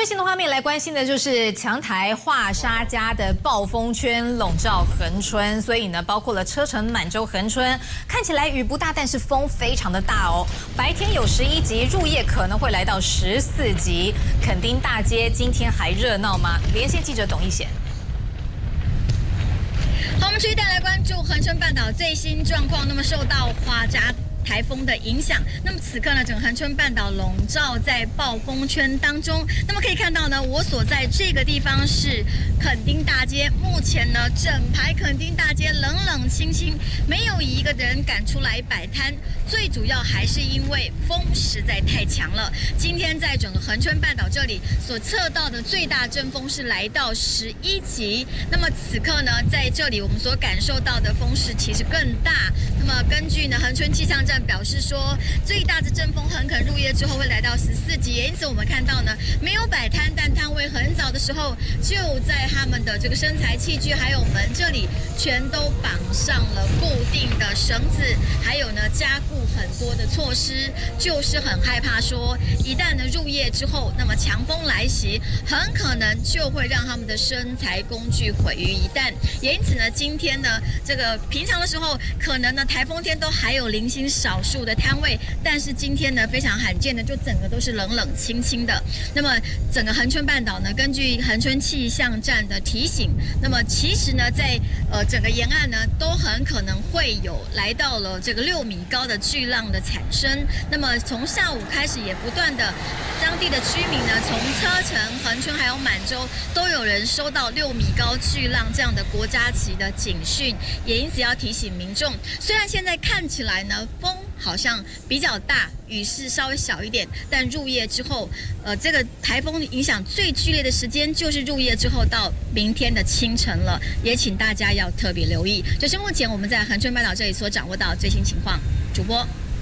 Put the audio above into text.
最新的画面来关心的就是强台华沙家的暴风圈笼罩恒春，所以呢，包括了车城、满洲、恒春，看起来雨不大，但是风非常的大哦。白天有11级，入夜可能会来到14级。垦丁大街今天还热闹吗？连线记者董一贤。 好，我们继续带来关注恒春半岛最新状况。那么受到华沙台风的影响，那么此刻呢，整个恒春半岛笼罩在暴风圈当中。那么可以看到呢，我所在这个地方是垦丁大街。目前呢，整排垦丁大街冷冷清清，没有一个人敢出来摆摊。最主要还是因为风实在太强了。今天在整个恒春半岛这里所测到的最大阵风是来到11级。那么此刻呢，在这里我们所感受到的风势其实更大。那么根据呢恒春气象站表示说，最大的阵风很可能入夜之后会来到14级，也因此我们看到呢，没有摆摊，但摊位很早的时候就在他们的这个生财器具还有门这里全都绑上了固定的绳子，还有呢加固很多的措施，就是很害怕说，一旦呢入夜之后，那么强风来袭，很可能就会让他们的生财工具毁于一旦。也因此呢，今天呢，这个平常的时候，可能呢台风天都还有零星少数的摊位，但是今天呢非常罕见的，就整个都是冷冷清清的。那么整个恒春半岛呢，根据恒春气象站的提醒，那么其实呢，在整个沿岸呢，都很可能会有来到了这个6米高的巨浪的产生。那么从下午开始，也不断的当地的居民呢，从车城、恒春还有满洲，都有人收到6米高巨浪这样的国家级的警讯，也因此要提醒民众，虽然现在看起来呢，风好像比较大，雨势稍微小一点，但入夜之后，这个台风影响最剧烈的时间就是入夜之后到明天的清晨了，也请大家要特别留意。这是目前我们在恒春半岛这里所掌握到的最新情况。主播。